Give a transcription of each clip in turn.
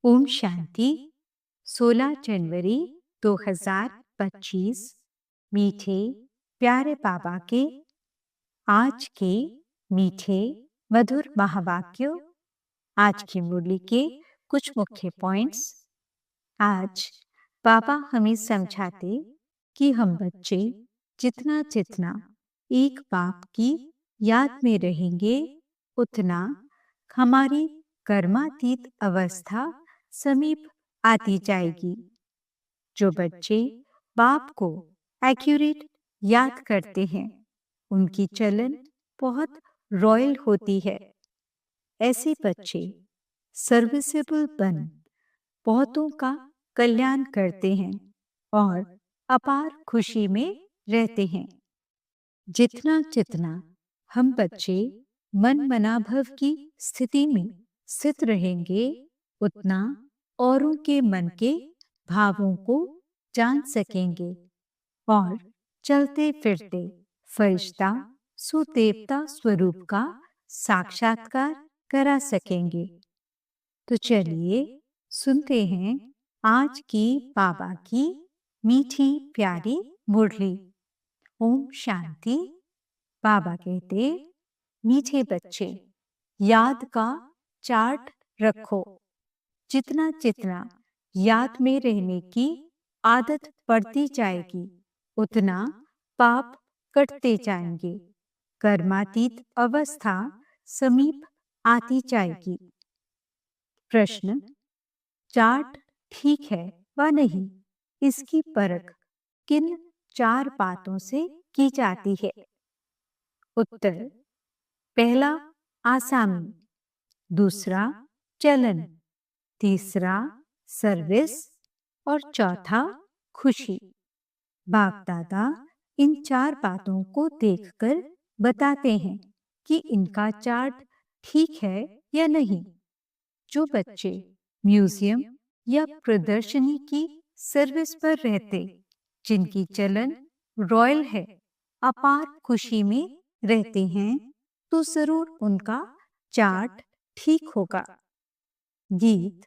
ओम शांति। 16 जनवरी 2025। मीठे प्यारे बाबा के आज के मीठे मधुर महावाक्यों। आज की मुरली के कुछ मुख्य पॉइंट्स। आज बाबा हमें समझाते कि हम बच्चे जितना जितना एक बाप की याद में रहेंगे, उतना हमारी कर्मातीत अवस्था समीप आती जाएगी। जो बच्चे बाप को एक्यूरेट याद करते हैं, उनकी चलन बहुत रॉयल होती है। ऐसे बच्चे सर्विसेबल बन बहुतों का कल्याण करते हैं और अपार खुशी में रहते हैं। जितना जितना हम बच्चे मन मनाभव की स्थिति में स्थित रहेंगे, उतना औरों के मन के भावों को जान सकेंगे और चलते फिरते फरिश्ता सुदेवता स्वरूप का साक्षात्कार करा सकेंगे। तो चलिए सुनते हैं आज की बाबा की मीठी प्यारी मुरली। ओम शांति। बाबा कहते, मीठे बच्चे याद का चार्ट रखो। जितना जितना याद में रहने की आदत पड़ती जाएगी, उतना पाप कटते जाएंगे, कर्मातीत अवस्था समीप आती जाएगी। प्रश्न, चार्ट ठीक है व नहीं, इसकी परख किन 4 बातों से की जाती है? उत्तर, पहला आसामी, दूसरा चलन, तीसरा सर्विस और चौथा खुशी। बाप दादा इन 4 बातों को देखकर बताते हैं कि इनका चार्ट ठीक है या नहीं। जो बच्चे म्यूजियम या प्रदर्शनी की सर्विस पर रहते, जिनकी चलन रॉयल है, अपार खुशी में रहते हैं, तो जरूर उनका चार्ट ठीक होगा। गीत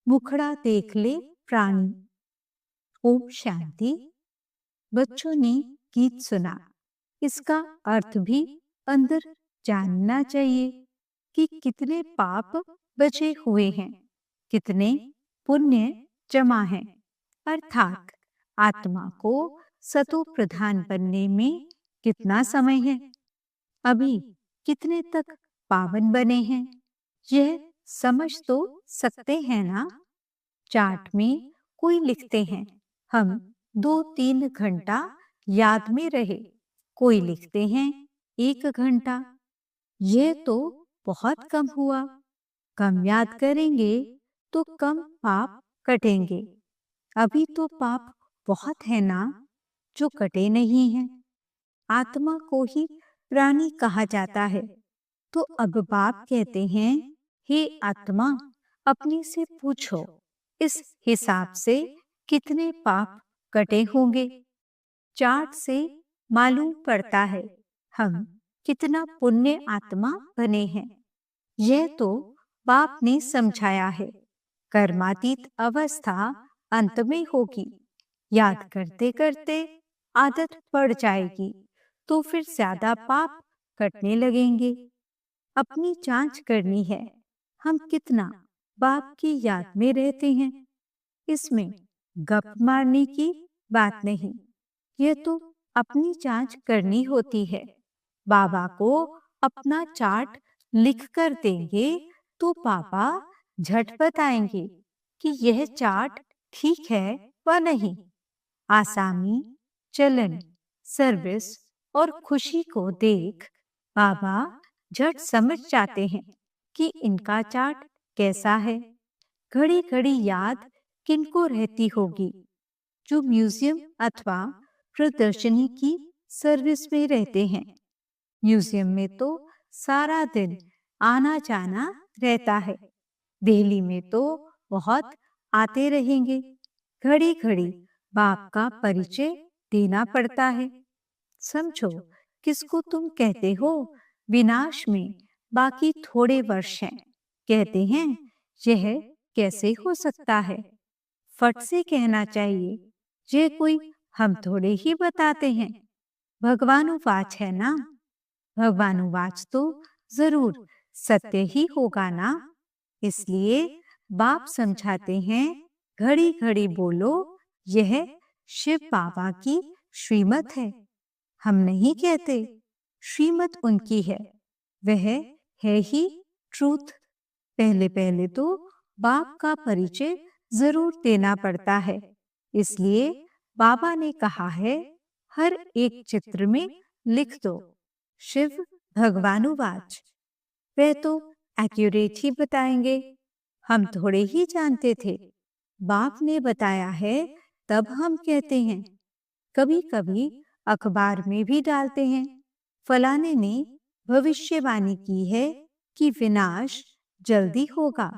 मुखड़ा देख ले प्राणी। ओम शांति। बच्चों ने गीत सुना, इसका अर्थ भी अंदर जानना चाहिए कि कितने पाप बचे हुए हैं, कितने पुण्य जमा हैं। अर्थात आत्मा को सतो प्रधान बनने में कितना समय है, अभी कितने तक पावन बने हैं, यह समझ तो सकते हैं ना। चार्ट में कोई लिखते हैं हम 2-3 घंटा याद में रहे, कोई लिखते हैं 1 घंटा। यह तो बहुत कम हुआ। कम याद करेंगे तो कम पाप कटेंगे। अभी तो पाप बहुत है ना, जो कटे नहीं हैं। आत्मा को ही प्राणी कहा जाता है। तो अब बाप कहते हैं, हे आत्मा, अपने से पूछो, इस हिसाब से कितने पाप कटे होंगे। चार्ट से मालूम पड़ता है हम कितना पुण्य आत्मा बने हैं। यह तो बाप ने समझाया है। कर्मातीत अवस्था अंत में होगी। याद करते करते आदत पड़ जाएगी, तो फिर ज्यादा पाप कटने लगेंगे। अपनी जांच करनी है, हम कितना बाप की याद में रहते हैं। इसमें गप मारने की बात नहीं, यह तो अपनी जांच करनी होती है। बाबा को अपना चार्ट लिख कर देंगे तो पापा झट बताएंगे कि यह चार्ट ठीक है व नहीं। आसामी, चलन, सर्विस और खुशी को देख बाबा झट समझ जाते हैं कि इनका चार्ट कैसा है। घड़ी घड़ी याद किनको रहती होगी? जो म्यूजियम अथवा प्रदर्शनी की सर्विस में रहते हैं। म्यूजियम में तो सारा दिन आना जाना रहता है। दिल्ली में तो बहुत आते रहेंगे। घड़ी घड़ी बाप का परिचय देना पड़ता है। समझो, किसको तुम कहते हो विनाश में बाकी थोड़े वर्ष हैं, कहते हैं यह कैसे हो सकता है? फट से कहना चाहिए, ये कोई हम थोड़े ही बताते हैं। भगवानुवाच है ना। भगवानुवाच तो जरूर सत्य ही होगा ना। इसलिए बाप समझाते हैं, घड़ी घड़ी बोलो, यह शिव बाबा की श्रीमत है। हम नहीं कहते, श्रीमत उनकी है, वह है ही ट्रूथ। पहले पहले तो बाप का परिचय जरूर देना पड़ता है। इसलिए बाबा ने कहा है, हर एक चित्र में लिख दो शिव भगवानुवाच। वह तो एक्यूरेट ही बताएंगे, हम थोड़े ही जानते थे। बाप ने बताया है तब हम कहते हैं। कभी कभी अखबार में भी डालते हैं, फलाने ने भविष्यवाणी की है कि विनाश जल्दी होगा।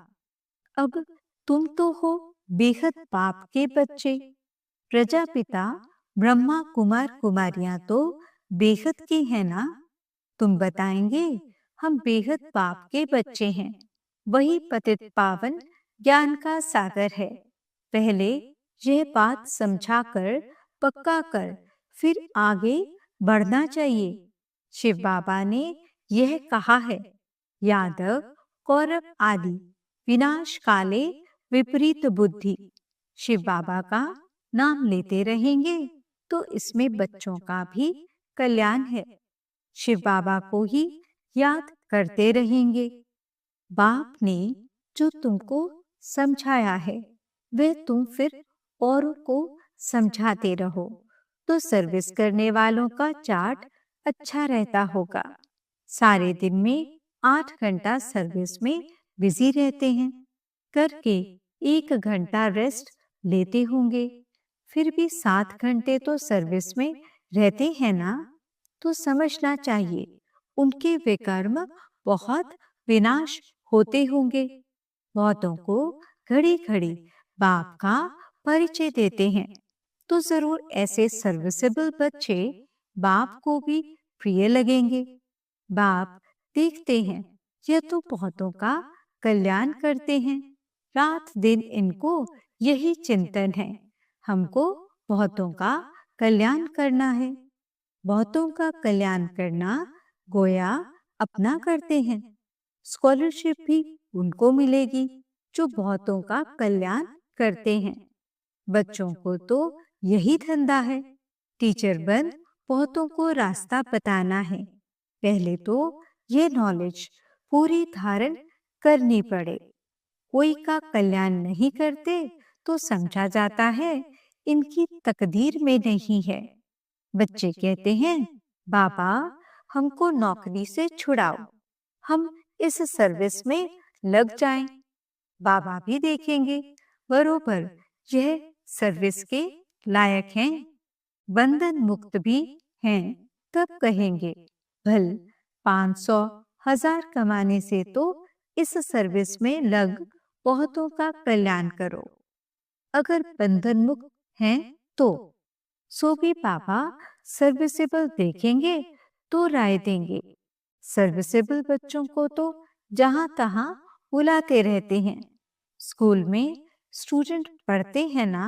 अब तुम तो हो बेहद पाप के बच्चे। प्रजापिता ब्रह्मा कुमार कुमारियां तो बेहद के हैं ना। तुम बताएंगे हम बेहद पाप के बच्चे हैं। वही पतित पावन ज्ञान का सागर है। पहले यह बात समझाकर पक्का कर, फिर आगे बढ़ना चाहिए। शिव बाबा ने यह कहा है, यादव कौरव आदि विनाश काले विपरीत बुद्धि। शिव बाबा का नाम लेते रहेंगे तो इसमें बच्चों का भी कल्याण है। शिव बाबा को ही याद करते रहेंगे। बाप ने जो तुमको समझाया है वह तुम फिर औरों को समझाते रहो, तो सर्विस करने वालों का चार्ट अच्छा रहता होगा। सारे दिन में 8 घंटा सर्विस में बिजी रहते हैं, करके 1 घंटा रेस्ट लेते होंगे। फिर भी 7 घंटे तो सर्विस में रहते हैं ना। तो समझना चाहिए उनके विकर्म बहुत विनाश होते होंगे। बहुतों को घड़ी घड़ी बाप का परिचय देते हैं, तो जरूर ऐसे सर्विसेबल बच्चे बाप को भी प्रिय लगेंगे। बाप देखते हैं यह तो बहुतों का कल्याण करते हैं। रात दिन इनको यही चिंतन है, हमको बहुतों का कल्याण करना है। बहुतों का कल्याण करना गोया अपना करते हैं। स्कॉलरशिप भी उनको मिलेगी जो बहुतों का कल्याण करते हैं। बच्चों को तो यही धंधा है, टीचर बन बहुतों को रास्ता बताना है। पहले तो ये नॉलेज पूरी धारण करनी पड़े। कोई का कल्याण नहीं करते तो समझा जाता है इनकी तकदीर में नहीं है। बच्चे कहते हैं, बाबा हमको नौकरी से छुड़ाओ, हम इस सर्विस में लग जाएं। बाबा भी देखेंगे बरोबर यह सर्विस के लायक हैं, बंधन मुक्त भी हैं। तब कहेंगे, भल 500 1000 कमाने से तो इस सर्विस में लग बहुतों का कल्याण करो। अगर बंधन मुक्त हैं तो सो भी पापा सर्विसेबल देखेंगे तो राय देंगे। सर्विसेबल बच्चों को तो जहां तहां बुलाते रहते हैं। स्कूल में स्टूडेंट पढ़ते हैं ना,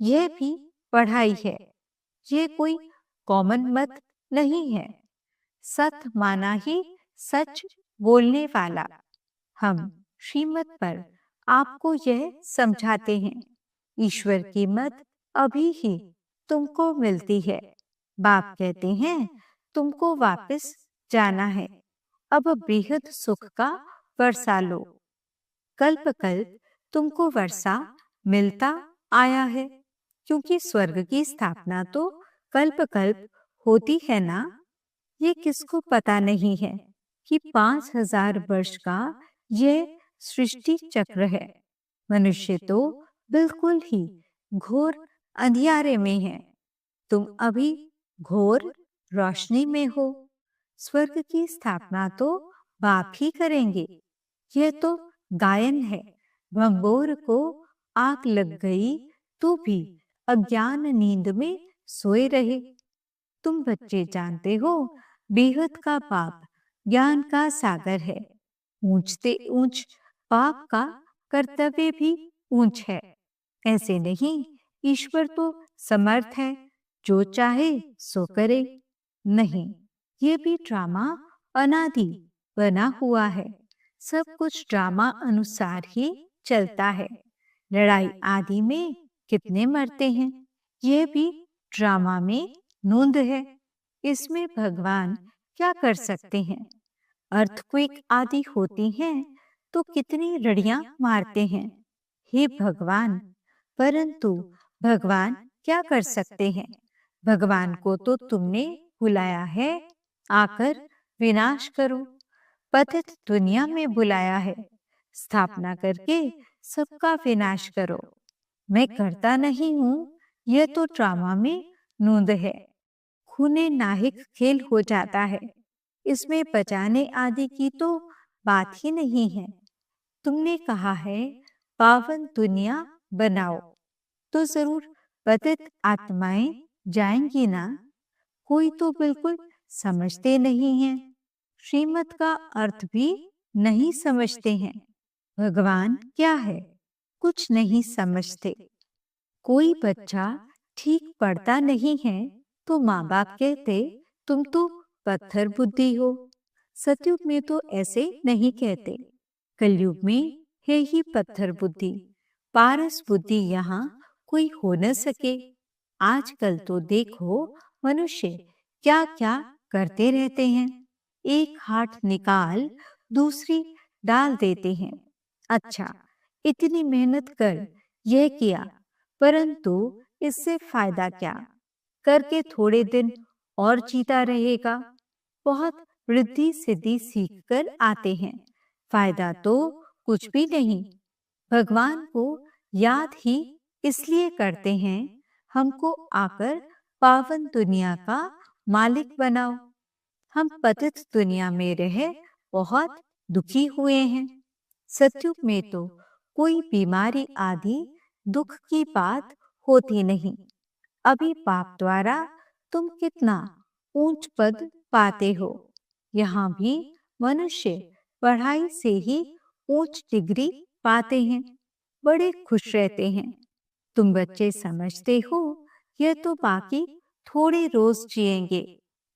यह भी पढ़ाई है, ये कोई कॉमन मत नहीं है। सत माना ही सच बोलने वाला। हम श्रीमत पर आपको यह समझाते हैं, ईश्वर की मत अभी ही तुमको मिलती है। बाप कहते हैं तुमको वापस जाना है, अब बेहद सुख का वर्षा लो। कल्प कल्प तुमको वर्षा मिलता आया है, क्योंकि स्वर्ग की स्थापना तो कल्प कल्प होती है ना। ये किसको पता नहीं है कि 5000 वर्ष का यह सृष्टि चक्र है। मनुष्य तो बिल्कुल ही घोर अंधियारे में है, तुम अभी घोर रोशनी में हो। स्वर्ग की स्थापना तो बाप ही करेंगे। यह तो गायन है, भंबोर को आग लग गई तो भी अज्ञान नींद में सोए रहे। तुम बच्चे जानते हो बेहद का बाप ज्ञान का सागर है। ऊंचते ऊंच पाप का कर्तव्य भी ऊंच है। ऐसे नहीं, ईश्वर तो समर्थ है, जो चाहे सो करे। नहीं, ये भी ड्रामा अनादि बना हुआ है। सब कुछ ड्रामा अनुसार ही चलता है। लड़ाई आदि में कितने मरते हैं, ये भी ड्रामा में नोंद है। इसमें भगवान क्या कर सकते हैं? अर्थक्वेक आदि होती हैं तो कितनी लड़ियां मारते हैं, हे भगवान। परंतु भगवान क्या कर सकते हैं? भगवान को तो तुमने बुलाया है, आकर विनाश करो। पतित दुनिया में बुलाया है, स्थापना करके सबका विनाश करो। मैं करता नहीं हूँ, यह तो ड्रामा में नोंद है। खूने नाहिक खेल हो जाता है, इसमें बचाने आदि की तो बात ही नहीं है। तुमने कहा है पावन दुनिया बनाओ, तो जरूर पतित आत्माएं जाएंगी ना। कोई तो बिल्कुल समझते नहीं हैं, श्रीमत का अर्थ भी नहीं समझते हैं। भगवान क्या है, कुछ नहीं समझते। कोई बच्चा ठीक पढ़ता नहीं है तो माँ बाप कहते तुम तो पत्थर बुद्धि हो। सतयुग में तो ऐसे नहीं कहते, कलयुग में है ही पत्थर बुद्धि। पारस बुद्धि यहाँ कोई हो न सके। आजकल तो देखो मनुष्य क्या क्या करते रहते हैं, एक हाथ निकाल दूसरी डाल देते हैं। अच्छा, इतनी मेहनत कर यह किया, परंतु इससे फायदा क्या? करके थोड़े दिन और जीता रहेगा। बहुत वृद्धि सिद्धि सीख कर आते हैं, फायदा तो कुछ भी नहीं। भगवान को याद ही इसलिए करते हैं, हमको आकर पावन दुनिया का मालिक बनाओ। हम पतित दुनिया में रहे बहुत दुखी हुए हैं। सतयुग में तो कोई बीमारी आदि दुख की बात होती नहीं। अभी पाप द्वारा तुम कितना ऊंच पद पाते हो। यहाँ भी मनुष्य पढ़ाई से ही ऊंच डिग्री पाते हैं, बड़े खुश रहते हैं। तुम बच्चे समझते हो यह तो बाकी थोड़े रोज जिएंगे।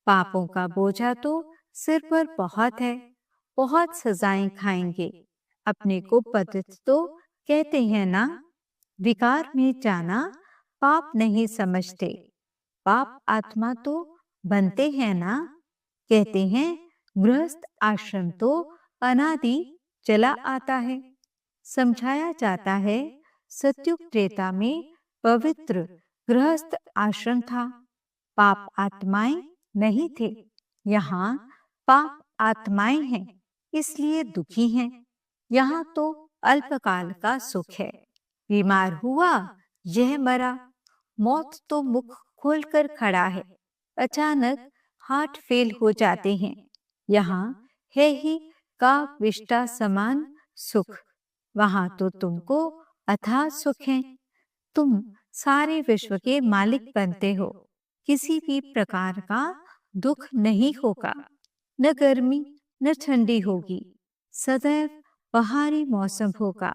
पापों का बोझा तो सिर पर बहुत है, बहुत सजाएं खाएंगे। अपने को पतित तो कहते हैं ना। विकार में जाना पाप नहीं समझते, पाप आत्मा तो बनते हैं ना। कहते हैं गृहस्थ आश्रम तो अनादि चला आता है। समझाया जाता है सत्युग त्रेता में पवित्र गृहस्थ आश्रम था, पाप आत्माएं नहीं थे। यहाँ पाप आत्माएं हैं, इसलिए दुखी हैं। यहाँ तो अल्पकाल का सुख है। बीमार हुआ, यह मरा। मौत तो मुख खोलकर खड़ा है, अचानक हार्ट फेल हो जाते हैं। यहाँ है ही का विष्टा समान सुख। वहां तो तुमको अथाह सुख है। तुम सारे विश्व के मालिक बनते हो। किसी भी प्रकार का दुख नहीं होगा, न गर्मी न ठंडी होगी। सदैव बहारी मौसम होगा।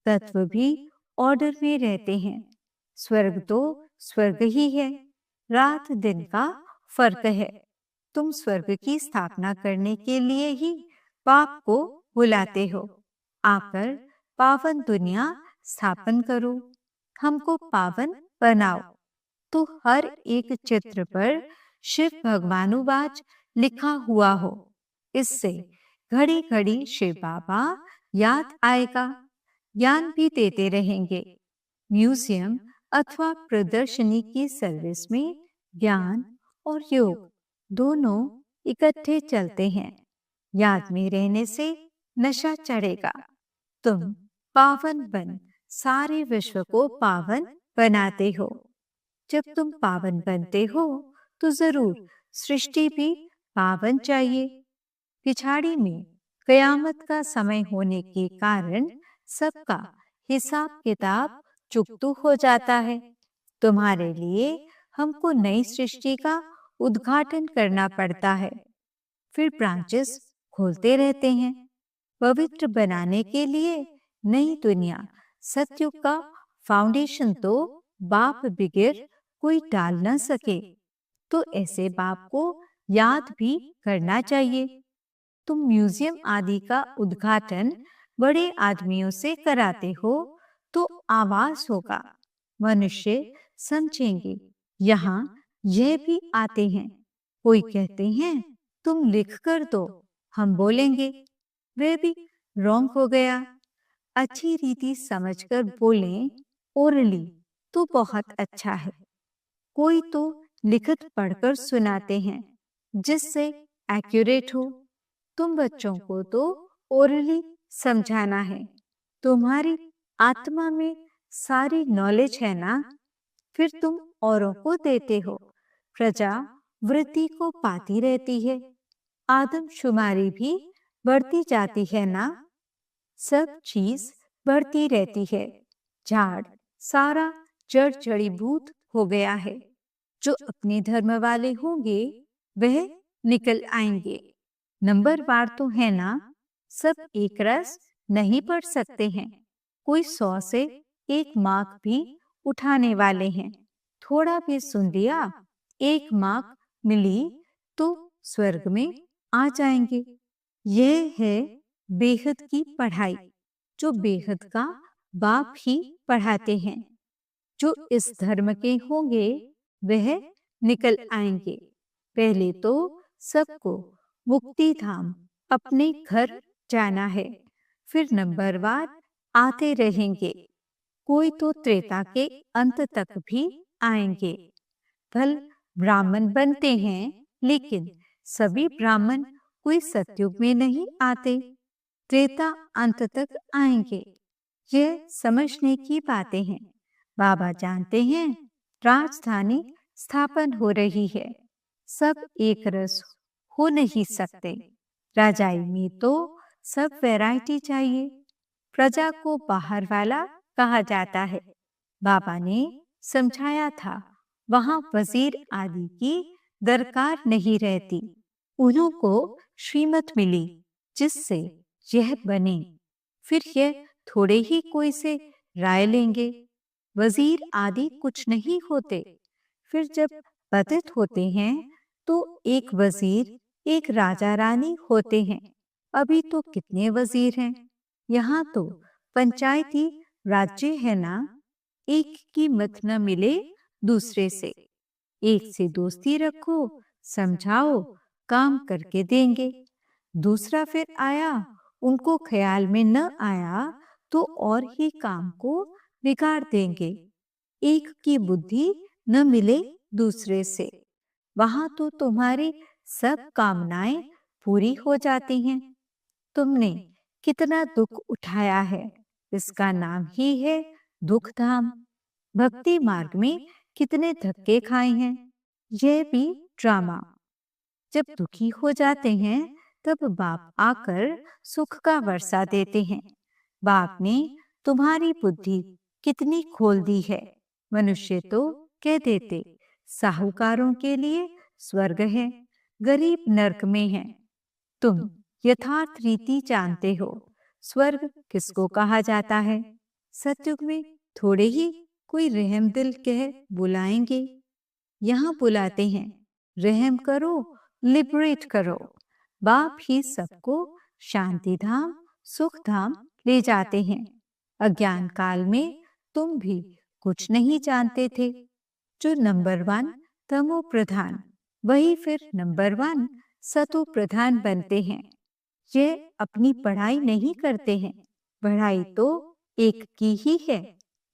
तत्व भी ऑर्डर में रहते हैं। स्वर्ग तो स्वर्ग ही है, रात दिन का फर्क है। तुम स्वर्ग की स्थापना करने के लिए ही पाप को बुलाते हो। आकर पावन दुनिया स्थापन करो, हमको पावन बनाओ। तो हर एक चित्र पर शिव भगवानुवाच लिखा हुआ हो, इससे घड़ी घड़ी शिव बाबा याद आएगा, ज्ञान भी देते रहेंगे। म्यूजियम अथवा प्रदर्शनी की सर्विस में ज्ञान और योग दोनों इकट्ठे चलते हैं। याद में रहने से नशा चढ़ेगा। तुम पावन बन सारे विश्व को पावन बनाते हो। जब तुम पावन बनते हो तो जरूर सृष्टि भी पावन चाहिए। पिछाड़ी में कयामत का समय होने के कारण सबका हिसाब किताब चुकतू हो जाता है। तुम्हारे लिए हमको नई सृष्टि का उद्घाटन करना पड़ता है। फिर ब्रांचेस खोलते रहते हैं। पवित्र बनाने के लिए नई दुनिया सतयुग का फाउंडेशन तो बाप बिगैर कोई डाल न सके, तो ऐसे बाप को याद भी करना चाहिए। तुम म्यूजियम आदि का उद्घाटन बड़े आदमियों से कराते हो तो आवाज होगा, मनुष्य समझेंगे यहाँ यह भी आते हैं। कोई कहते हैं तुम लिख कर दो, हम बोलेंगे वह भी रॉन्ग हो गया। अच्छी रीति समझकर बोलें ओरली तो बहुत अच्छा है। कोई तो लिखत पढ़कर सुनाते हैं जिससे एक्यूरेट हो। तुम बच्चों को तो ओरली समझाना है। तुम्हारी आत्मा में सारी नॉलेज है ना, फिर तुम औरों को देते हो। प्रजा वृद्धि को पाती रहती है, आदमशुमारी भी बढ़ती जाती है ना। सब चीज बढ़ती रहती है। झाड़ सारा जड़ जड़ीभूत हो गया है। जो अपने धर्म वाले होंगे वह निकल आएंगे। नंबरवार तो है ना, सब एक रस नहीं पढ़ सकते हैं। कोई 100 से 1 मार्क भी उठाने वाले हैं। थोड़ा भी सुन लिया, 1 मार्क मिली तो स्वर्ग में आ जाएंगे। यह है बेहद की पढ़ाई, जो बेहद का बाप ही पढ़ाते हैं। जो इस धर्म के होंगे वह निकल आएंगे। पहले तो सबको मुक्ति धाम अपने घर जाना है, फिर नंबरवार आते रहेंगे। कोई तो त्रेता के अंत तक भी आएंगे। फल ब्राह्मण बनते हैं, लेकिन सभी ब्राह्मण कोई सतयुग में नहीं आते। त्रेता अंत तक आएंगे। यह समझने की बातें हैं। बाबा जानते हैं राजधानी स्थापन हो रही है। सब एक रस हो नहीं सकते। राजाई में तो सब वैरायटी चाहिए। प्रजा को बाहर वाला कहा जाता है। बाबा ने समझाया था वहां वजीर आदि की दरकार नहीं रहती। उन्हों को श्रीमत मिली जिससे यह बने। फिर यह थोड़े ही कोई से राय लेंगे। वजीर आदि कुछ नहीं होते। फिर जब पतित होते हैं तो एक वजीर एक राजा रानी होते हैं। अभी तो कितने वजीर हैं। यहाँ तो पंचायती राज्य है ना। एक की मत न मिले दूसरे से। एक से दोस्ती रखो, समझाओ, काम करके देंगे। दूसरा फिर आया, उनको ख्याल में न आया तो और ही काम को बिगाड़ देंगे। एक की बुद्धि न मिले दूसरे से, वहां तो तुम्हारी सब कामनाएं पूरी हो जाती हैं। तुमने कितना दुख उठाया है, इसका नाम ही है दुख धाम। भक्ति मार्ग में कितने धक्के खाए हैं, यह भी ड्रामा। जब दुखी हो जाते हैं तब बाप आकर सुख का वर्षा देते हैं। बाप ने तुम्हारी बुद्धि कितनी खोल दी है। मनुष्य तो कह देते साहूकारों के लिए स्वर्ग है, गरीब नरक में है। तुम यथार्थ रीति जानते हो। स्वर्ग किसको कहा जाता है? सतयुग में थोड़े ही कोई रहम दिल कह बुलाएंगे। यहाँ बुलाते हैं रहम करो, लिबरेट करो। बाप ही सबको शांति धाम सुख धाम ले जाते हैं। अज्ञान काल में तुम भी कुछ नहीं जानते थे। जो नंबर 1 तमो प्रधान, वही फिर नंबर 1 सतो प्रधान बनते हैं। ये अपनी पढ़ाई नहीं करते हैं। पढ़ाई तो एक की ही है।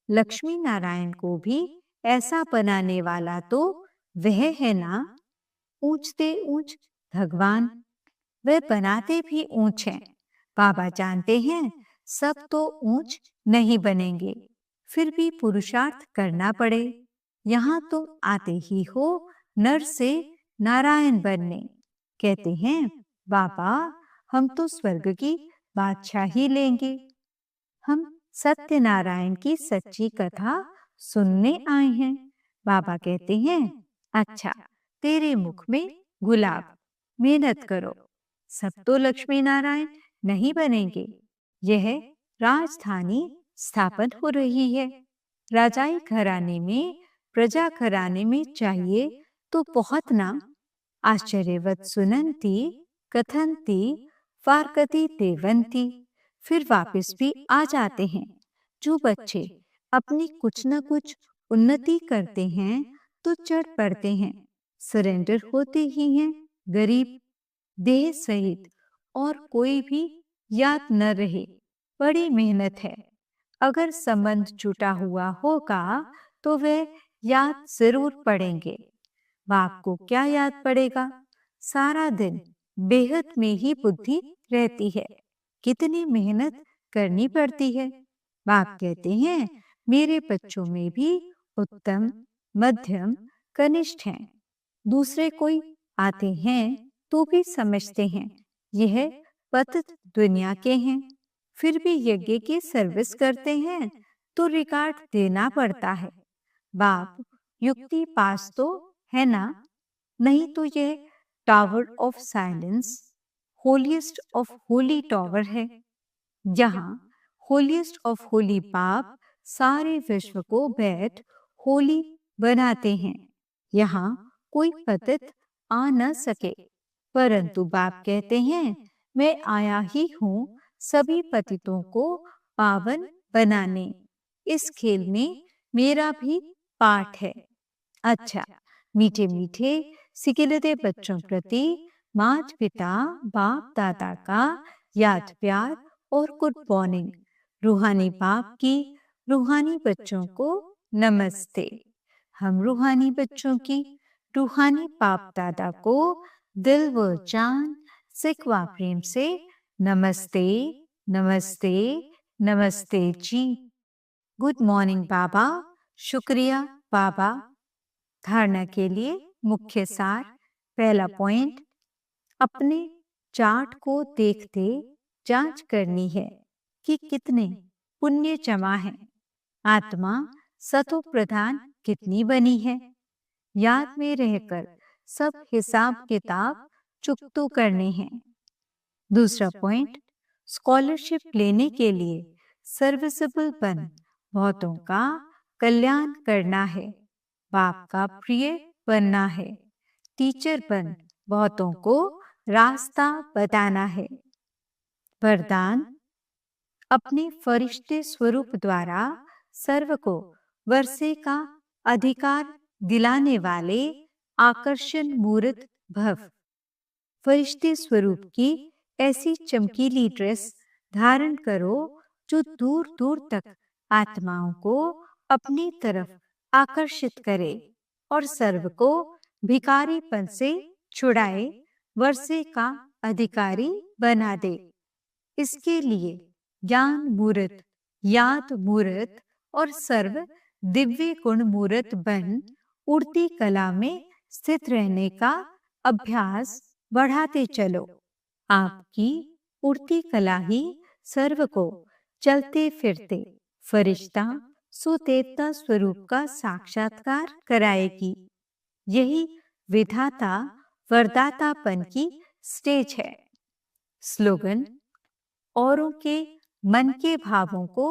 लक्ष्मी नारायण को भी ऐसा बनाने वाला तो वह है ना। ऊंचते ऊंच भगवान, वे बनाते भी ऊंच हैं। बाबा जानते हैं सब तो ऊंच नहीं बनेंगे, फिर भी पुरुषार्थ करना पड़े। यहाँ तुम आते ही हो नर से नारायण बनने। कहते हैं बाबा हम तो स्वर्ग की बादशाही लेंगे। हम सत्यनारायण की सच्ची कथा सुनने आए हैं। बाबा कहते हैं अच्छा, तेरे मुख में गुलाब, मेहनत करो। सब तो लक्ष्मी नारायण नहीं बनेंगे। यह राजधानी स्थापन हो रही है। राजाई घराने में, प्रजा घराने में चाहिए तो बहुत नाम। आश्चर्यवत सुनंती, कथनती, फारकती देवंती। फिर वापस भी आ जाते हैं। जो बच्चे अपनी कुछ न कुछ उन्नति करते हैं तो चढ़ पड़ते हैं, सरेंडर होते ही हैं। गरीब देह सहित और कोई भी याद न रहे। बड़ी मेहनत है। अगर संबंध जुटा हुआ होगा तो वे याद जरूर पड़ेंगे। बाप को क्या याद पड़ेगा? सारा दिन बेहद में ही बुद्धि रहती है। कितनी मेहनत करनी पड़ती है। बाप कहते हैं मेरे बच्चों में भी उत्तम, मध्यम, कनिष्ठ हैं। दूसरे कोई आते हैं तो भी समझते हैं यह पतित दुनिया के हैं। फिर भी यज्ञ की सर्विस करते हैं तो रिकॉर्ड देना पड़ता है। बाप युक्ति पास तो है ना? नहीं तो यह tower of silence holiest of Holi tower है। यहाँ होलीस्ट ऑफ होली बाप सारे विश्व को बैठ होली बनाते हैं। यहाँ कोई पतित आ न सके, परंतु बाप कहते हैं मैं आया ही हूँ सभी पतितों को पावन बनाने। इस खेल में मेरा भी पाठ है। अच्छा, मीठे मीठे सिकिलते बच्चों प्रति माता पिता बाप दादा का याद प्यार और गुड मॉर्निंग। रूहानी बाप की रूहानी बच्चों को नमस्ते। हम रूहानी बच्चों की रूहानी बाप दादा को दिल व जान सिकवा प्रेम से नमस्ते, नमस्ते, नमस्ते जी। गुड मॉर्निंग बाबा। शुक्रिया बाबा। धारणा के लिए मुख्य सार। पहला पॉइंट, अपने चार्ट को देखते जांच करनी है कि कितने पुण्य जमा है। आत्मा सतो प्रधान कितनी बनी है। याद में रहकर सब हिसाब किताब चुकतो करने हैं। दूसरा पॉइंट, स्कॉलरशिप लेने के लिए सर्विसेबल बन बहुतों का कल्याण करना है। बाप का प्रिय बनना है। टीचर बन बहुतों को रास्ता बताना है। वरदान, अपने फरिश्ते स्वरूप द्वारा सर्व को वर्षे का अधिकार दिलाने वाले आकर्षण मूर्त भव। फरिश्ते स्वरूप की ऐसी चमकीली ड्रेस धारण करो जो दूर दूर तक आत्माओं को अपनी तरफ आकर्षित करे और सर्व को भिखारीपन से छुड़ाए, वर्षे का अधिकारी बना दे। इसके लिए ज्ञान मूर्त, याद मूर्त और सर्व दिव्य गुण मूर्त बन उड़ती कला में स्थित रहने का अभ्यास बढ़ाते चलो। आपकी उड़ती कला ही सर्व को चलते फिरते फरिश्ता सुदेवता स्वरूप का साक्षात्कार कराएगी। यही विधाता वरदातापन की स्टेज है। स्लोगन, औरों के मन के भावों को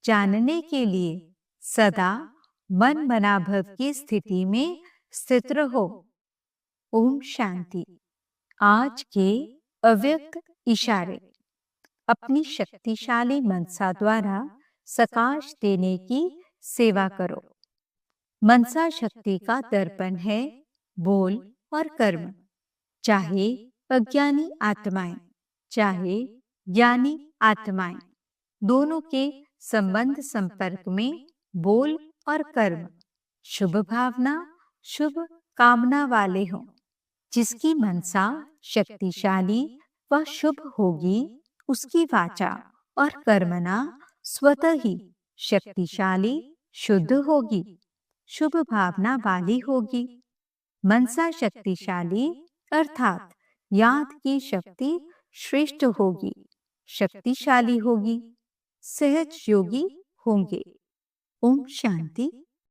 जानने के लिए सदा मन मनाभव की स्थिति में स्थित रहो। ओम शांति। आज के अव्यक्त इशारे। अपनी शक्तिशाली मनसा द्वारा सकाश देने की सेवा करो। मनसा शक्ति का दर्पण है बोल और कर्म। चाहे अज्ञानी आत्माएं, चाहे ज्ञानी आत्माएं, दोनों के संबंध संपर्क में बोल और कर्म शुभ भावना, शुभ कामना वाले हों। जिसकी मनसा शक्तिशाली व शुभ होगी, उसकी वाचा और कर्मना स्वतः ही शक्तिशाली, शुद्ध होगी, शुभ भावना वाली होगी। मनसा शक्तिशाली अर्थात याद की शक्ति श्रेष्ठ होगी, शक्तिशाली होगी, सहज योगी होंगे। ओम शांति।